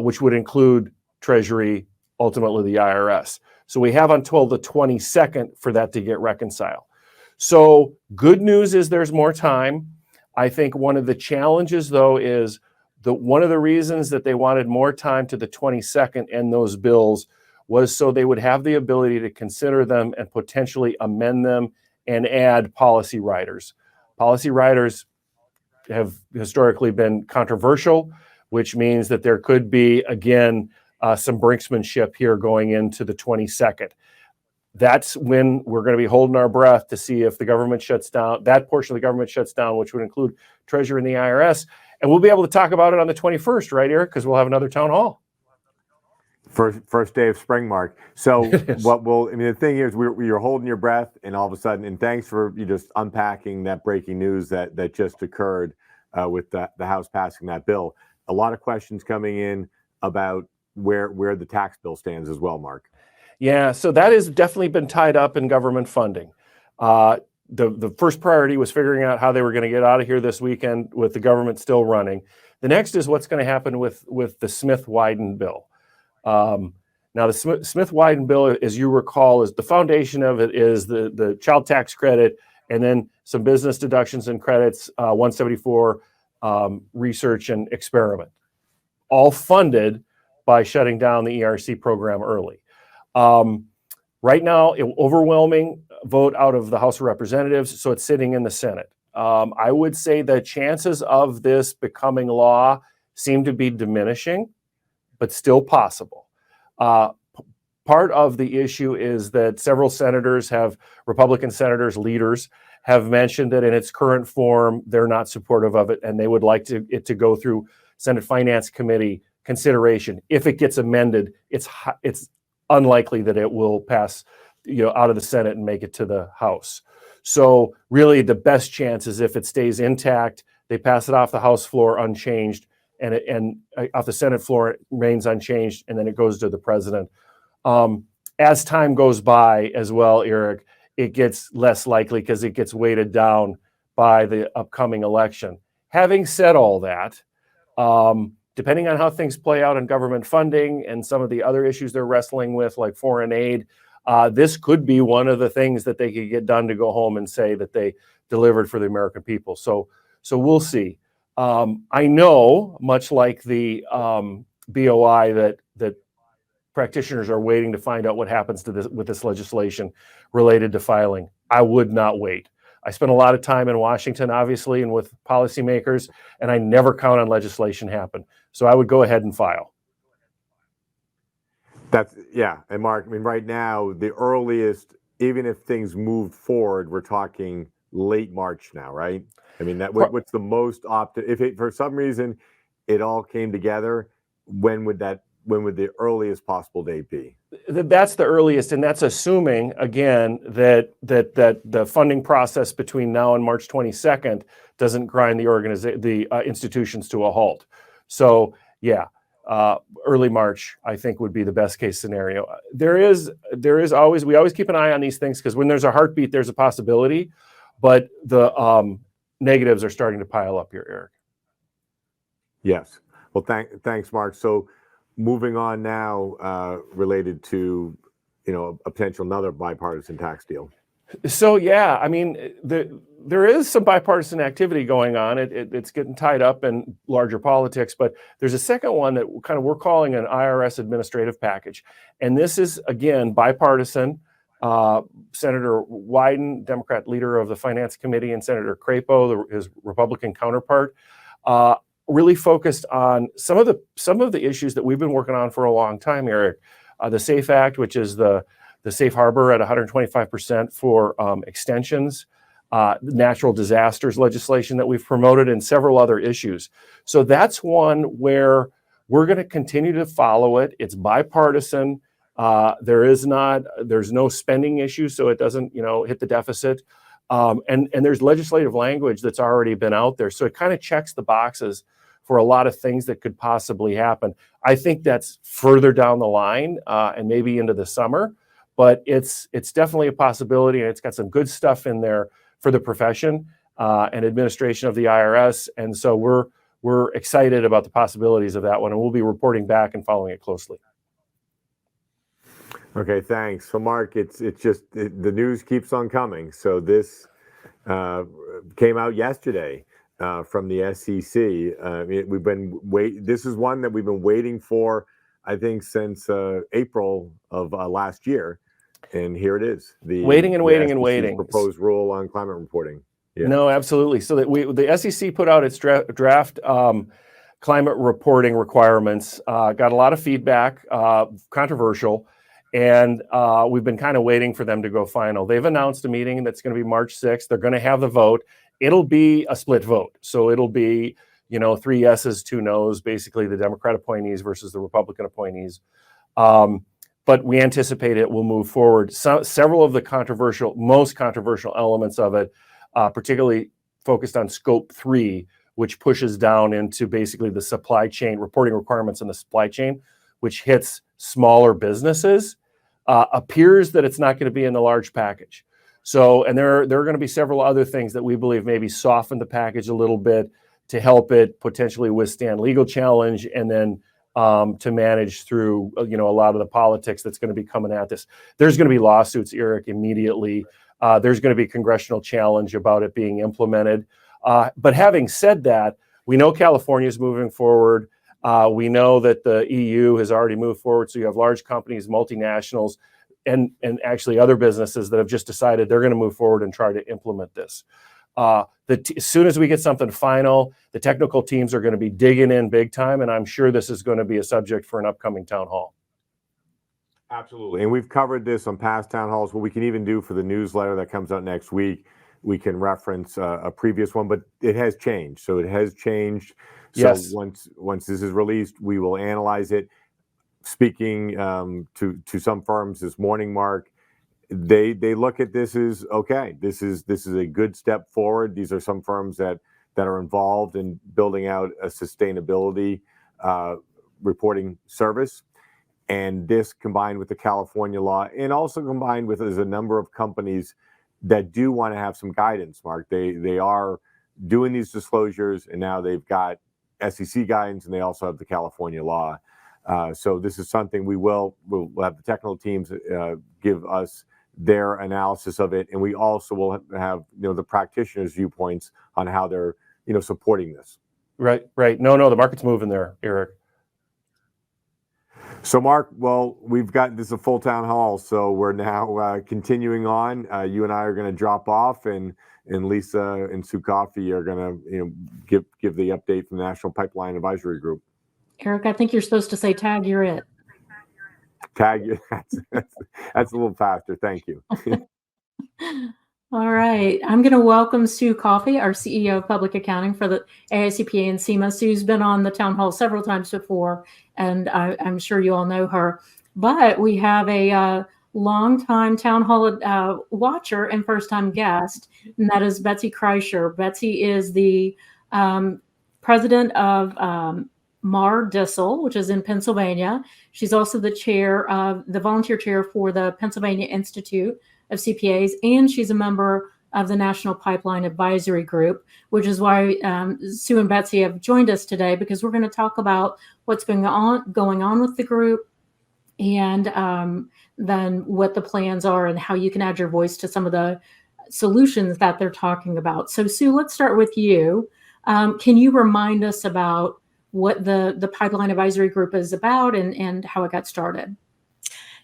S5: which would include Treasury, ultimately the IRS. So we have until the 22nd for that to get reconciled. So good news is there's more time. I think one of the challenges, though, is one of the reasons that they wanted more time to the 22nd and those bills was so they would have the ability to consider them and potentially amend them and add policy riders. Policy riders have historically been controversial, which means that there could be, again, some brinksmanship here going into the 22nd. That's when we're going to be holding our breath to see if the government shuts down, that portion of the government shuts down, which would include Treasury and the IRS. And we'll be able to talk about it on the 21st, right, Eric? Because we'll have another town hall.
S2: First day of spring, Mark. So the thing is, you're holding your breath, and all of a sudden, and thanks for you just unpacking that breaking news that just occurred with the House passing that bill. A lot of questions coming in about where the tax bill stands as well, Mark.
S5: Yeah, so that has definitely been tied up in government funding. The first priority was figuring out how they were going to get out of here this weekend with the government still running. The next is what's going to happen with the Smith-Wyden bill. Now, the Smith-Wyden bill, as you recall, is the foundation of it is the child tax credit and then some business deductions and credits, 174 research and experiment, all funded by shutting down the ERC program early. Right now, overwhelming vote out of the House of Representatives, so it's sitting in the Senate. I would say the chances of this becoming law seem to be diminishing, but still possible. Part of the issue is that several senators Republican senators, leaders, have mentioned that in its current form, they're not supportive of it, and they would like it to go through Senate Finance Committee consideration. If it gets amended, it's unlikely that it will pass, out of the Senate and make it to the House. So really, the best chance is if it stays intact, they pass it off the House floor unchanged, and off the Senate floor it remains unchanged, and then it goes to the president. As time goes by as well, Eric, it gets less likely because it gets weighted down by the upcoming election. Having said all that, depending on how things play out in government funding and some of the other issues they're wrestling with, like foreign aid, this could be one of the things that they could get done to go home and say that they delivered for the American people. So we'll see. I know, much like the BOI, that practitioners are waiting to find out what happens to this with this legislation related to filing. I would not wait. I spent a lot of time in Washington, obviously, and with policymakers, and I never count on legislation happen. So I would go ahead and file.
S2: And Mark, right now, the earliest, even if things move forward, we're talking late March now, right? What's the most if it, for some reason it all came together, when would the earliest possible date be?
S5: That's the earliest, and that's assuming, again, that the funding process between now and March 22nd doesn't grind the institutions to a halt. So, early March, I think, would be the best case scenario. We always keep an eye on these things, because when there's a heartbeat, there's a possibility, but the negatives are starting to pile up here, Eric.
S2: Yes. Well, thanks, Mark. So, moving on now, related to a potential another bipartisan tax deal.
S5: So there is some bipartisan activity going on. It's getting tied up in larger politics, but there's a second one that we're calling an IRS administrative package, and this is again bipartisan. Senator Wyden, Democrat leader of the Finance Committee, and Senator Crapo, his Republican counterpart, really focused on some of the issues that we've been working on for a long time, Eric. The SAFE Act, which is the safe harbor at 125% for extensions, natural disasters legislation that we've promoted, and several other issues. So that's one where we're going to continue to follow it. It's bipartisan. There's no spending issue, so it doesn't hit the deficit. And there's legislative language that's already been out there. So it kind of checks the boxes for a lot of things that could possibly happen. I think that's further down the line and maybe into the summer, but it's definitely a possibility, and it's got some good stuff in there for the profession and administration of the IRS. And so we're excited about the possibilities of that one, and we'll be reporting back and following it closely.
S2: Okay, thanks. So, Mark, it's just the news keeps on coming. So this came out yesterday from the SEC. This is one that we've been waiting for I think, since April of last year. And here it is.
S5: Waiting and waiting and waiting.
S2: Proposed rule on climate reporting. Yeah.
S5: No, absolutely. So that the SEC put out its draft climate reporting requirements, got a lot of feedback, controversial, and we've been kind of waiting for them to go final. They've announced a meeting that's going to be March 6th. They're going to have the vote. It'll be a split vote. So it'll be, 3 yeses, 2 noes, basically the Democrat appointees versus the Republican appointees. But we anticipate it will move forward. Several of the most controversial elements of it, particularly focused on scope 3, which pushes down into basically the supply chain, reporting requirements in the supply chain, which hits smaller businesses, appears that it's not going to be in the large package. So, and there are going to be several other things that we believe maybe soften the package a little bit to help it potentially withstand legal challenge, and then to manage through, a lot of the politics that's going to be coming at this. There's going to be lawsuits, Eric, immediately. There's going to be congressional challenge about it being implemented. But having said that, we know California is moving forward. We know that the EU has already moved forward. So you have large companies, multinationals, and actually other businesses that have just decided they're going to move forward and try to implement this. As soon as we get something final, the technical teams are going to be digging in big time, and I'm sure this is going to be a subject for an upcoming town hall.
S2: Absolutely. And we've covered this on past town halls. What we can even do for the newsletter that comes out next week, we can reference a previous one, but it has changed. So it has changed. So
S5: yes.
S2: Once this is released, we will analyze it. Speaking to some firms this morning, Mark, they look at this as, okay, this is a good step forward. These are some firms that are involved in building out a sustainability reporting service. And this, combined with the California law, and also combined with, there's a number of companies that do want to have some guidance, Mark. They are doing these disclosures, and now they've got SEC guidance, and they also have the California law. So this is something we'll have the technical teams give us their analysis of it, and we also will have the practitioners' viewpoints on how they're supporting this.
S5: Right. No, the market's moving there, Eric.
S2: So, Mark, well, we've got this a full town hall, so we're now continuing on. You and I are going to drop off, and Lisa and Sue Coffey are going to give the update from the National Pipeline Advisory Group.
S4: Eric, I think you're supposed to say, "Tag, you're it."
S2: Tag, that's a little faster. Thank you.
S4: All right. I'm going to welcome Sue Coffey, our CEO of Public Accounting for the AICPA and SEMA. Sue's been on the town hall several times before, and I'm sure you all know her. But we have a longtime town hall watcher and first-time guest, and that is Betsy Kreischer. Betsy is the president of Mar Dissel, which is in Pennsylvania. She's also the volunteer chair for the Pennsylvania Institute of CPAs, and she's a member of the National Pipeline Advisory Group, which is why Sue and Betsy have joined us today, because we're going to talk about what's going on with the group, and then what the plans are and how you can add your voice to some of the solutions that they're talking about. So, Sue, let's start with you. Can you remind us about what the Pipeline Advisory Group is about and how it got started?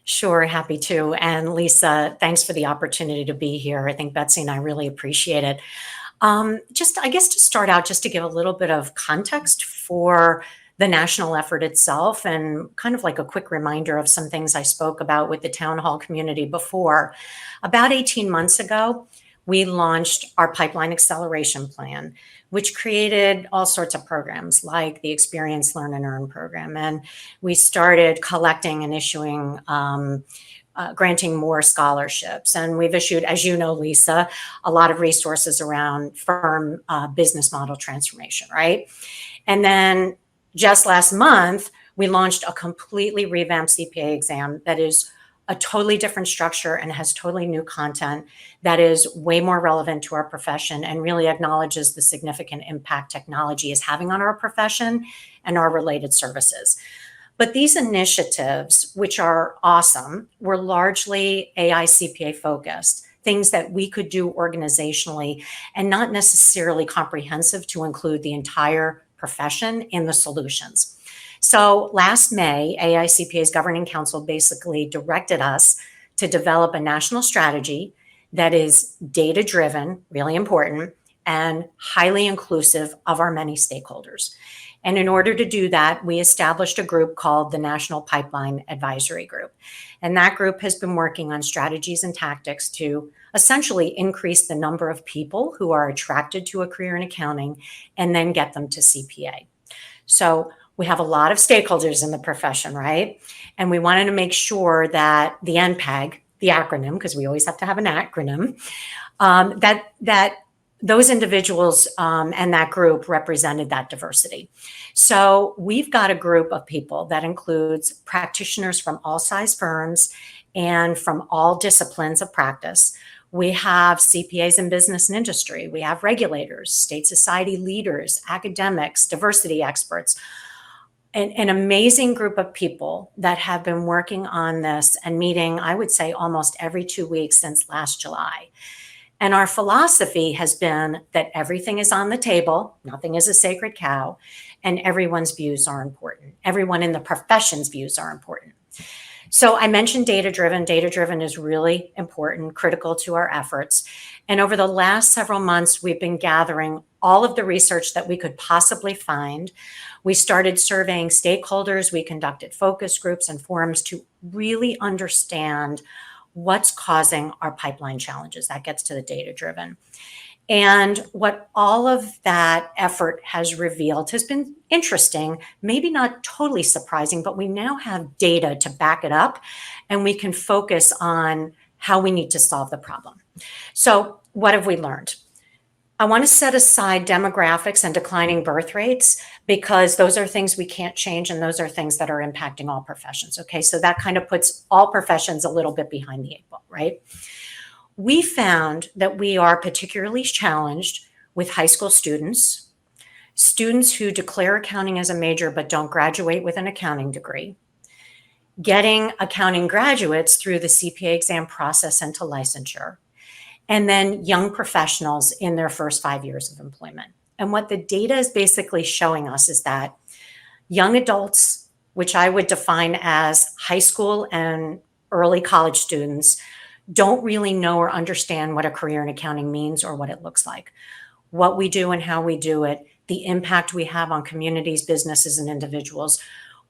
S6: Sure, happy to. And Lisa, thanks for the opportunity to be here. I think Betsy and I really appreciate it. I guess to start out, just to give a little bit of context for the national effort itself, and kind of like a quick reminder of some things I spoke about with the town hall community before. About 18 months ago, we launched our Pipeline Acceleration Plan, which created all sorts of programs like the Experience, Learn, and Earn program. And we started collecting and issuing, granting more scholarships. And we've issued, as you know, Lisa, a lot of resources around firm business model transformation, right? And then just last month, we launched a completely revamped CPA exam that is a totally different structure and has totally new content that is way more relevant to our profession and really acknowledges the significant impact technology is having on our profession and our related services. But these initiatives, which are awesome, were largely AICPA focused, things that we could do organizationally and not necessarily comprehensive to include the entire profession in the solutions. So last May, AICPA's Governing Council basically directed us to develop a national strategy that is data-driven, really important, and highly inclusive of our many stakeholders. And in order to do that, we established a group called the National Pipeline Advisory Group. And that group has been working on strategies and tactics to essentially increase the number of people who are attracted to a career in accounting and then get them to CPA. So we have a lot of stakeholders in the profession, right? And we wanted to make sure that the NPAG, the acronym, because we always have to have an acronym, that those individuals and that group represented that diversity. So we've got a group of people that includes practitioners from all size firms and from all disciplines of practice. We have CPAs in business and industry. We have regulators, state society leaders, academics, diversity experts, an amazing group of people that have been working on this and meeting, I would say, almost every 2 weeks since last July. And our philosophy has been that everything is on the table, nothing is a sacred cow, and everyone's views are important. Everyone in the profession's views are important. So I mentioned data-driven. Data-driven is really important, critical to our efforts. And over the last several months, we've been gathering all of the research that we could possibly find. We started surveying stakeholders. We conducted focus groups and forums to really understand what's causing our pipeline challenges. That gets to the data-driven. And what all of that effort has revealed has been interesting, maybe not totally surprising, but we now have data to back it up, and we can focus on how we need to solve the problem. So what have we learned? I want to set aside demographics and declining birth rates because those are things we can't change, and those are things that are impacting all professions. Okay, so that kind of puts all professions a little bit behind the eight ball, right? We found that we are particularly challenged with high school students who declare accounting as a major but don't graduate with an accounting degree, getting accounting graduates through the CPA exam process and to licensure, and then young professionals in their first 5 years of employment. And what the data is basically showing us is that young adults, which I would define as high school and early college students, don't really know or understand what a career in accounting means or what it looks like, what we do and how we do it, the impact we have on communities, businesses, and individuals,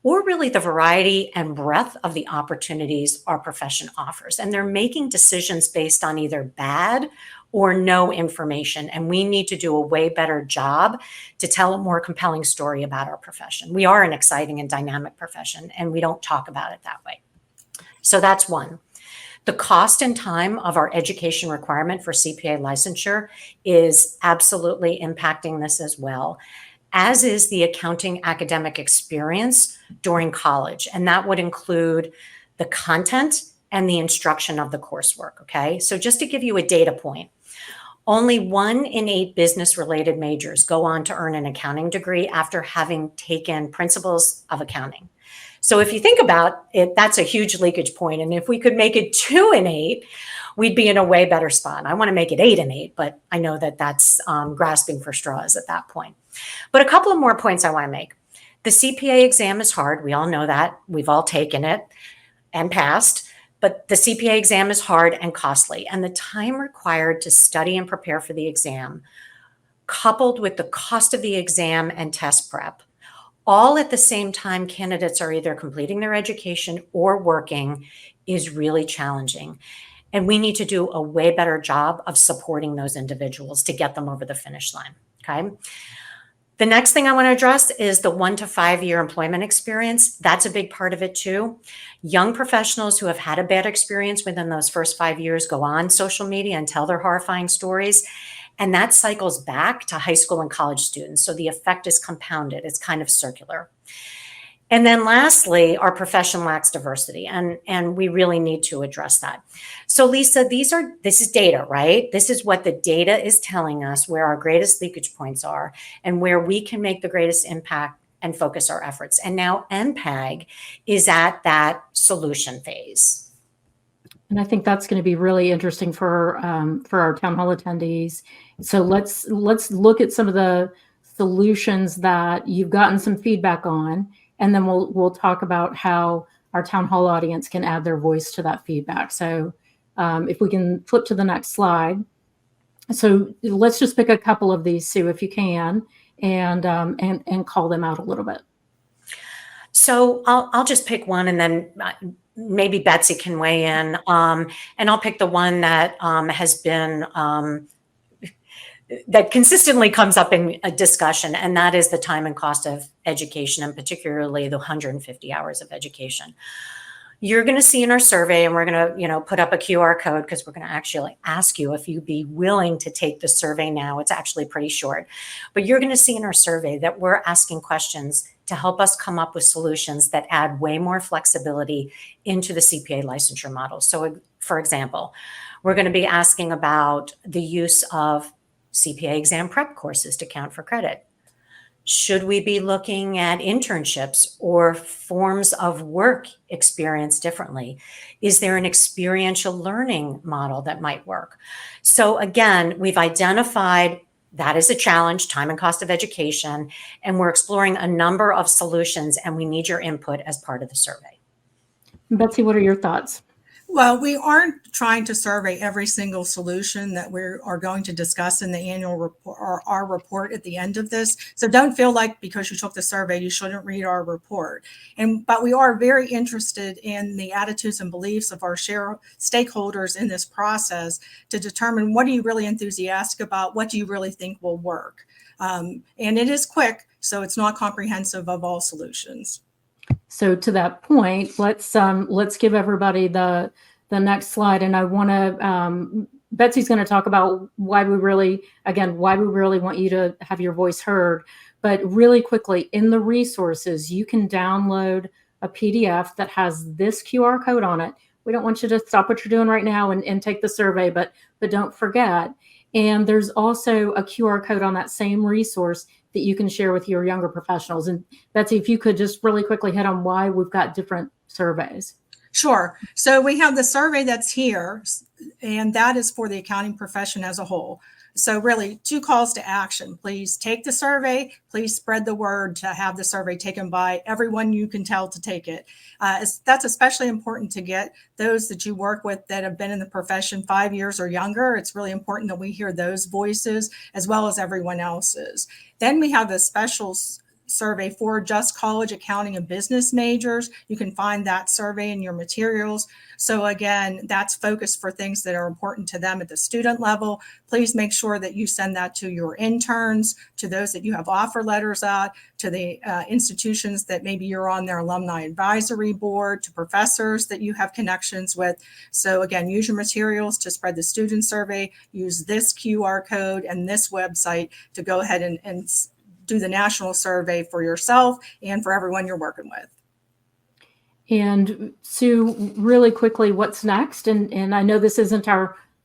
S6: or really the variety and breadth of the opportunities our profession offers. And they're making decisions based on either bad or no information. And we need to do a way better job to tell a more compelling story about our profession. We are an exciting and dynamic profession, and we don't talk about it that way. So that's one. The cost and time of our education requirement for CPA licensure is absolutely impacting this as well, as is the accounting academic experience during college. And that would include the content and the instruction of the coursework, okay? So just to give you a data point, only 1 in 8 business-related majors go on to earn an accounting degree after having taken principles of accounting. So if you think about it, that's a huge leakage point. And if we could make it 2 in 8, we'd be in a way better spot. I want to make it 8 in 8, but I know that that's grasping for straws at that point. But a couple of more points I want to make. The CPA exam is hard. We all know that. We've all taken it and passed. But the CPA exam is hard and costly. And the time required to study and prepare for the exam, coupled with the cost of the exam and test prep, all at the same time candidates are either completing their education or working, is really challenging. And we need to do a way better job of supporting those individuals to get them over the finish line, okay? The next thing I want to address is the 1 to 5 year employment experience. That's a big part of it too. Young professionals who have had a bad experience within those first 5 years go on social media and tell their horrifying stories. And that cycles back to high school and college students. So the effect is compounded. It's kind of circular. And then lastly, our profession lacks diversity, and we really need to address that. So Lisa, this is data, right? This is what the data is telling us where our greatest leakage points are and where we can make the greatest impact and focus our efforts. And now NPAG is at that solution phase.
S4: And I think that's going to be really interesting for our town hall attendees. So let's look at some of the solutions that you've gotten some feedback on, and then we'll talk about how our town hall audience can add their voice to that feedback. So if we can flip to the next slide. So let's just pick a couple of these, Sue, if you can, and call them out a little bit.
S6: So I'll just pick one, and then maybe Betsy can weigh in. And I'll pick the one that has been that consistently comes up in a discussion, and that is the time and cost of education, and particularly the 150 hours of education. You're going to see in our survey, and we're going to, put up a QR code because we're going to actually ask you if you'd be willing to take the survey now. It's actually pretty short, but you're going to see in our survey that we're asking questions to help us come up with solutions that add way more flexibility into the CPA licensure model. So, for example, we're going to be asking about the use of CPA exam prep courses to count for credit. Should we be looking at internships or forms of work experience differently? Is there an experiential learning model that might work? So again, we've identified that is a challenge, time and cost of education, and we're exploring a number of solutions, and we need your input as part of the survey.
S4: Betsy, what are your thoughts?
S7: Well, we aren't trying to survey every single solution that we are going to discuss in the annual report or our report at the end of this. So don't feel like because you took the survey, you shouldn't read our report. But we are very interested in the attitudes and beliefs of our stakeholders in this process to determine what are you really enthusiastic about, what do you really think will work. And it is quick, so it's not comprehensive of all solutions.
S4: So to that point, let's give everybody the next slide, and I want to. Betsy's going to talk about why we really want you to have your voice heard. But really quickly, in the resources, you can download a PDF that has this QR code on it. We don't want you to stop what you're doing right now and take the survey, but don't forget. And there's also a QR code on that same resource that you can share with your younger professionals. And Betsy, if you could just really quickly hit on why we've got different surveys.
S7: Sure. So we have the survey that's here, and that is for the accounting profession as a whole. So really 2 calls to action. Please take the survey. Please spread the word to have the survey taken by everyone you can tell to take it. That's especially important to get those that you work with that have been in the profession 5 years or younger. It's really important that we hear those voices as well as everyone else's. Then we have a special survey for just college accounting and business majors. You can find that survey in your materials. So again, that's focused for things that are important to them at the student level. Please make sure that you send that to your interns, to those that you have offer letters out, to the institutions that maybe you're on their alumni advisory board, to professors that you have connections with. So again, use your materials to spread the student survey, use this QR code and this website to go ahead and do the national survey for yourself and for everyone you're working with.
S4: And Sue, really quickly, what's next? And I know this isn't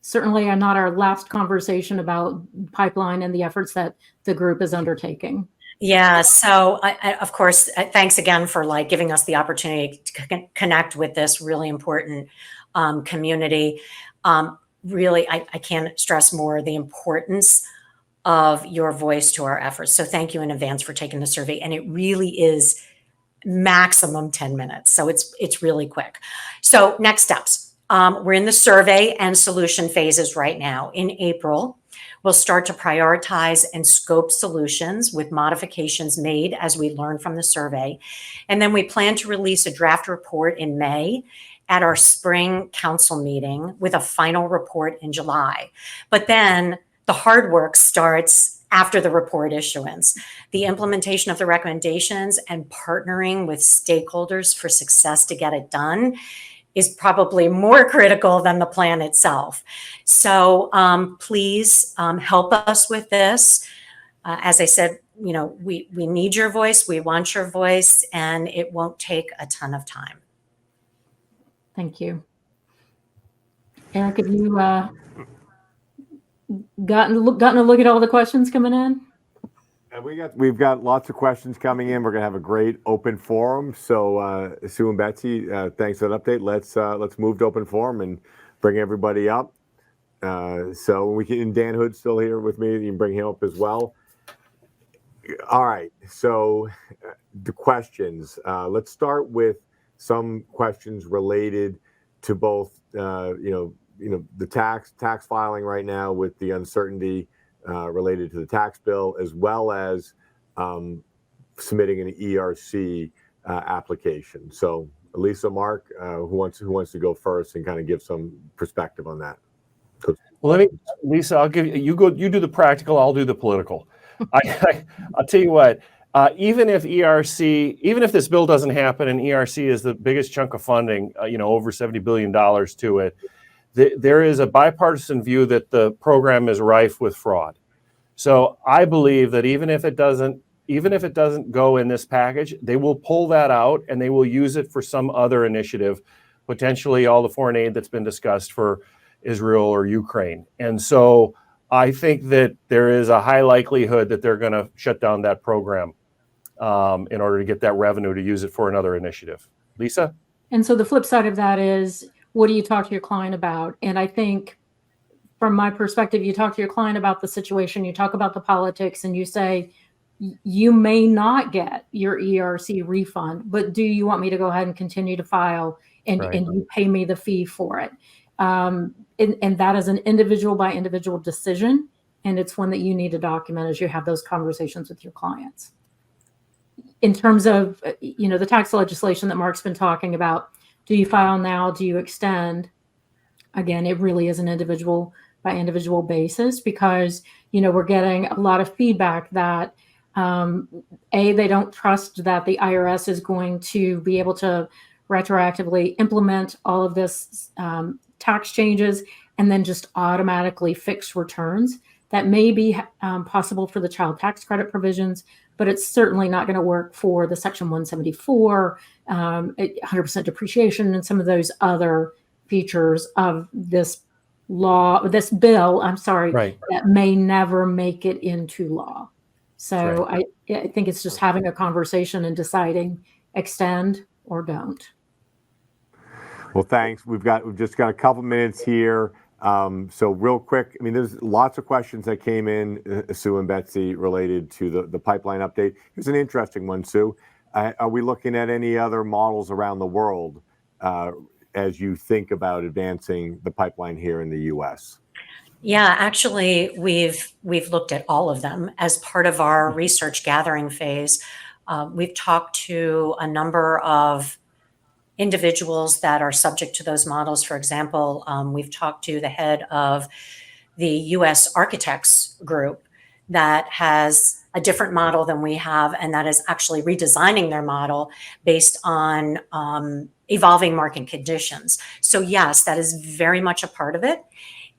S4: certainly not our last conversation about pipeline and the efforts that the group is undertaking.
S6: Yeah. So of course, thanks again for giving us the opportunity to connect with this really important community. Really, I can't stress more the importance of your voice to our efforts. So thank you in advance for taking the survey. And it really is maximum 10 minutes. So it's really quick. So next steps. We're in the survey and solution phases right now. In April, we'll start to prioritize and scope solutions with modifications made as we learn from the survey. And then we plan to release a draft report in May at our spring council meeting with a final report in July. But then the hard work starts after the report issuance. The implementation of the recommendations and partnering with stakeholders for success to get it done is probably more critical than the plan itself. So please help us with this. As I said, we need your voice, we want your voice, and it won't take a ton of time.
S4: Thank you. Eric, have you gotten a look at all the questions coming in?
S2: We've got lots of questions coming in. We're gonna have a great open forum. So Sue and Betsy, thanks for that update. Let's move to open forum and bring everybody up. So we can. Dan Hood's still here with me. You can bring him up as well. All right. So the questions. Let's start with some questions related to both, the tax filing right now with the uncertainty related to the tax bill, as well as submitting an ERC application. So, Lisa, Mark, who wants to go first and kind of give some perspective on that?
S5: Well, Lisa, I'll give you go. You do the practical. I'll do the political. I'll tell you what. Even if this bill doesn't happen, and ERC is the biggest chunk of funding, over $70 billion to it, there is a bipartisan view that the program is rife with fraud. So I believe that even if it doesn't go in this package, they will pull that out and they will use it for some other initiative, potentially all the foreign aid that's been discussed for Israel or Ukraine. And so I think that there is a high likelihood that they're going to shut down that program in order to get that revenue to use it for another initiative. Lisa?
S4: And so the flip side of that is, what do you talk to your client about? And I think from my perspective, you talk to your client about the situation, you talk about the politics, and you say, you may not get your ERC refund, but do you want me to go ahead and continue to file and you pay me the fee for it? And that is an individual by individual decision. And it's one that you need to document as you have those conversations with your clients. In terms of, the tax legislation that Mark's been talking about, do you file now? Do you extend? Again, it really is an individual by individual basis, because, we're getting a lot of feedback that, they don't trust that the IRS is going to be able to retroactively implement all of this tax changes and then just automatically fix returns. That may be possible for the child tax credit provisions, but it's certainly not going to work for the Section 174, 100% depreciation, and some of those other features of this bill, that may never make it into law. So I think it's just having a conversation and deciding extend or don't.
S2: Well, thanks. We've just got a couple minutes here. So real quick, there's lots of questions that came in, Sue and Betsy, related to the pipeline update. Here's an interesting one, Sue. Are we looking at any other models around the world as you think about advancing the pipeline here in the U.S.?
S6: Yeah, actually, we've looked at all of them as part of our research gathering phase. We've talked to a number of individuals that are subject to those models. For example, we've talked to the head of the U.S. Architects Group that has a different model than we have, and that is actually redesigning their model based on evolving market conditions. So yes, that is very much a part of it.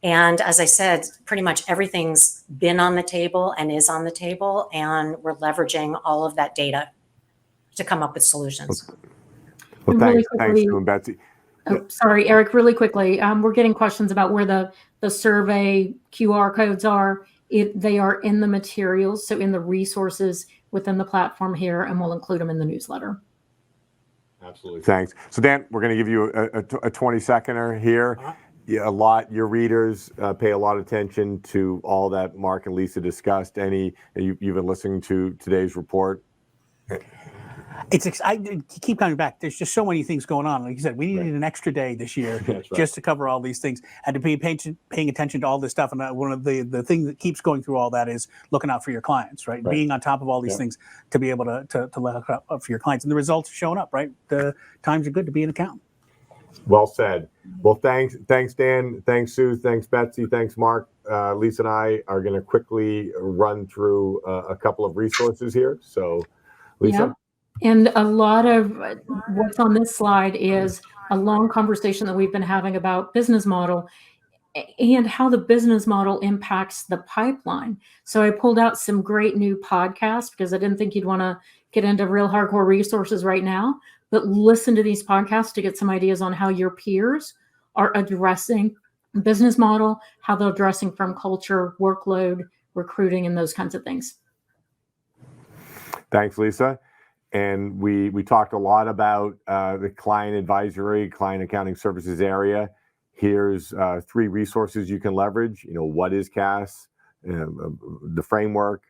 S6: And as I said, pretty much everything's been on the table and is on the table, and we're leveraging all of that data to come up with solutions.
S2: Well,
S4: Really
S2: thanks, Sue and Betsy.
S4: Sorry, Eric, really quickly. We're getting questions about where the survey QR codes are. They are in the materials, so in the resources within the platform here, and we'll include them in the newsletter.
S2: Absolutely. Thanks. So Dan, we're going to give you a 20-seconder here. Your readers pay a lot of attention to all that Mark and Lisa discussed. You've been listening to today's report?
S3: I keep coming back. There's just so many things going on. Like you said, we needed an extra day this year just to cover all these things and to be paying attention to all this stuff. And one of the things that keeps going through all that is looking out for your clients, right? Being on top of all these things to be able to look out for your clients. And the results are showing up, right? The times are good to be an accountant.
S2: Well said. Well, thanks, Dan. Thanks, Sue. Thanks, Betsy. Thanks, Mark. Lisa and I are going to quickly run through a couple of resources here. So, Lisa.
S4: Yep. And a lot of what's on this slide is a long conversation that we've been having about business model and how the business model impacts the pipeline. So I pulled out some great new podcasts because I didn't think you'd want to get into real hardcore resources right now, but listen to these podcasts to get some ideas on how your peers are addressing business model, how they're addressing firm culture, workload, recruiting, and those kinds of things.
S2: Thanks, Lisa. And we talked a lot about the client advisory, client accounting services area. Here's 3 resources you can leverage. What is CAS, the framework,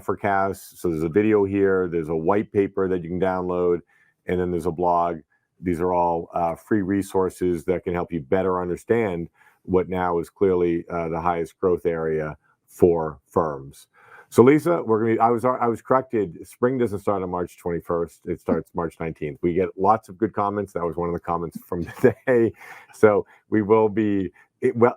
S2: for CAS. So there's a video here, there's a white paper that you can download, and then there's a blog. These are all free resources that can help you better understand what now is clearly the highest growth area for firms. So Lisa, I was corrected. Spring doesn't start on March 21st. It starts March 19th. We get lots of good comments. That was one of the comments from today. So we will be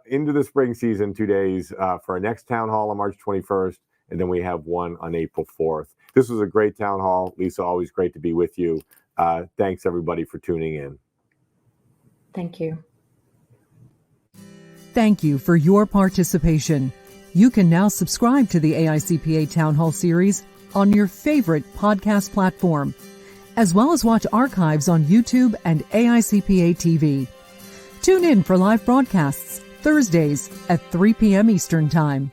S2: into the spring season 2 days for our next town hall on March 21st, and then we have one on April 4th. This was a great town hall. Lisa, always great to be with you. Thanks everybody for tuning in.
S4: Thank you.
S1: Thank you for your participation. You can now subscribe to the AICPA Town Hall series on your favorite podcast platform, as well as watch archives on YouTube and AICPA TV. Tune in for live broadcasts Thursdays at 3 p.m. Eastern Time.